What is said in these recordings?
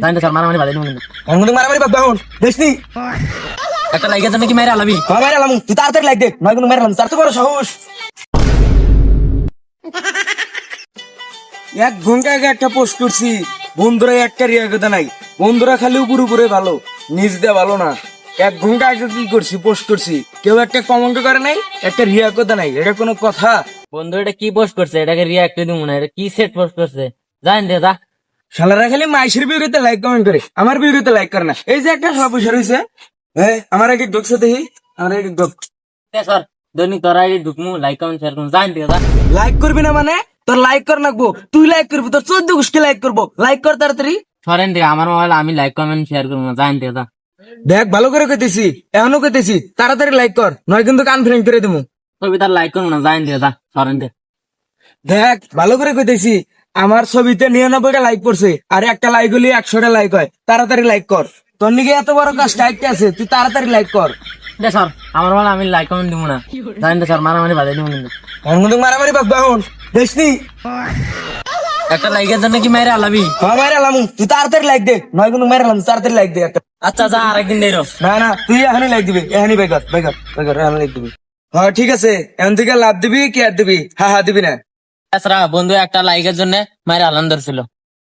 জানি স্যার মারামারি ভালো কিন্তু কিন্তু মারামারি বাদ দাও দেখনি একটা লাইকের জন্য কি মেরে আলাবি মারামারি আলামু তুই তাড়াতাড়ি লাইক দে নয় কিন্তু মারালাম তার তো বড় সাহস এক ঘন্টা আগে একটা পোস্ট করছি বন্ধুরা একটা রিয়া কথা নাই বন্ধুরা খালি উপরে ভালো নিজ দিয়ে ভালো না এক ঘন্টা আগে কি করছি পোস্ট করছি কেউ একটা কমেন্ট করে নাই একটা রিয়া কথা নাই এটা কোনো কথা বন্ধু এটা কি পোস্ট করছে এটাকে রিয়াক্ট দিব না এটা কি সেট পোস্ট করছে জান দে যা শালারা খালি মাইশের ভিডিওতে লাইক কমেন্ট করে আমার ভিডিওতে লাইক করে না এই যে একটা সব পয়সা রয়েছে আমার আগে ঢুকছে দেখি আমার আগে ঢুক স্যার দৈনিক তোরা আইডি ঢুকমু লাইক কমেন্ট শেয়ার করুন জান দে যা লাইক করবি না মানে তোর লাইক কর নাকবো তুই লাইক করবি তোর 14 গুষ্কে লাইক করবো লাইক কর তাড়াতাড়ি সরেন দে আমার মোবাইল আমি লাইক কমেন্ট শেয়ার করবো না জান দে যা দেখ ভালো করে কইতেছি এখনো কইতেছি তাড়াতাড়ি লাইক কর নয় কিন্তু কান ফ্রেন্ড করে দেবো ছবি তার লাইক করবো না জান দে যা সরেন দে দেখ ভালো করে কইতেছি আমার ছবিতে 99টা লাইক করছে আর একটা লাইক হলে 100টা লাইক হয় তাড়াতাড়ি লাইক কর তোর নিকে এত বড় কাজ টাইট আছে তুই তাড়াতাড়ি লাইক কর দে স্যার আমার মোবাইল আমি লাইক কমেন্ট দিব না জান দে স্যার মারামারি ভালো দিব কিন্তু এখন কিন্তু মারামারি বাদ দাও দেখনি একটা লাইকের জন্য কি মেরে আলাবি মারা লামু তুই তাড়াতাড়ি লাইক দে নয় কিন্তু মারালাম তাড়াতাড়ি লাইক দে একটা আচ্ছা যা আরেকদিন দেই রো না না তুই এখনই লাইক দিবি এখনই বেকার বেকার বেকার এখন লাইক দিবি হ্যাঁ ঠিক আছে এখন থেকে লাভ দিবি কি আর দিবি হ্যাঁ দিবি না তাছাড়া বন্ধু একটা লাইকের জন্য মেরে আলান ধরছিল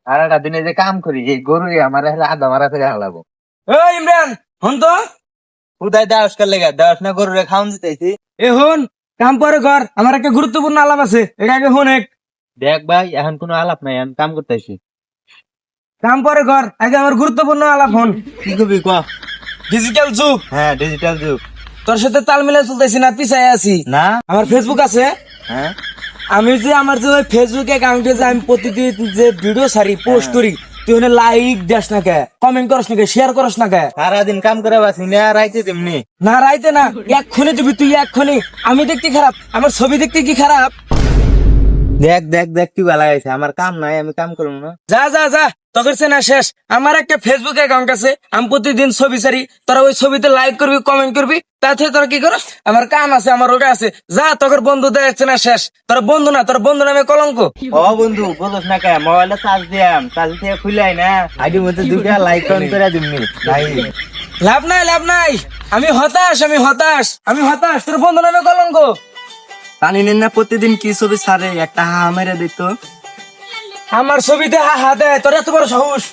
আর একটা দিনে যে কাম করি এই গরু আমার আধা মারা করে হালাবো এই ইমরান হন তো কোথায় দেওয়াস কার লেগে দেওয়াস না গরুরে খাওয়ান দিতেছি এ হন কাম পরে কর আমার একটা গুরুত্বপূর্ণ আলাপ আছে এটা আগে হন এক দেখ ভাই এখন কোনো আলাপ নাই আমি কাম করতেছি কাম পরে কর আগে আমার গুরুত্বপূর্ণ আলাপ হন কি করবি ক ডিজিটাল যুগ হ্যাঁ ডিজিটাল যুগ তোর সাথে তাল মিলাই চলতেছি না পিছায় আছি না আমার ফেসবুক আছে হ্যাঁ আমি যে আমার যে ফেসবুক অ্যাকাউন্টে যে আমি প্রতিদিন যে ভিডিও সারি পোস্ট করি তুই ওখানে লাইক দেস না কে কমেন্ট করস না কে শেয়ার করস না কে সারাদিন কাম করে বাসি না রাইতে তেমনি না রাইতে না এক্ষুনি দিবি তুই এক্ষুনি আমি দেখতে খারাপ আমার ছবি দেখতে কি খারাপ দেখ দেখ দেখ কি ভালো গেছে আমার কাম নাই আমি কাম করবো না যা যা যা তোর না শেষ আমার একটা ফেসবুক অ্যাকাউন্ট আছে আমি প্রতিদিন ছবি সারি তোরা ওই ছবিতে লাইক করবি কমেন্ট করবি তাতে তোরা কি করস আমার কাম আছে আমার ওটা আছে যা তোর বন্ধু দেখছে না শেষ তোর বন্ধু না তোর বন্ধু নামে কলঙ্ক ও বন্ধু বলছ না কে মোবাইলে চার্জ দিয়াম চার্জ দিয়ে খুলাই না আইডি মধ্যে দুইটা লাইক কমেন্ট করে দিমনি ভাই লাভ নাই লাভ নাই আমি হতাশ আমি হতাশ আমি হতাশ তোর বন্ধু নামে কলঙ্ক পানি নেন না প্রতিদিন কি ছবি ছাড়ে একটা হা মেরে দিত আমার ছবিতে হা হা দেয় তোর এত বড় সাহস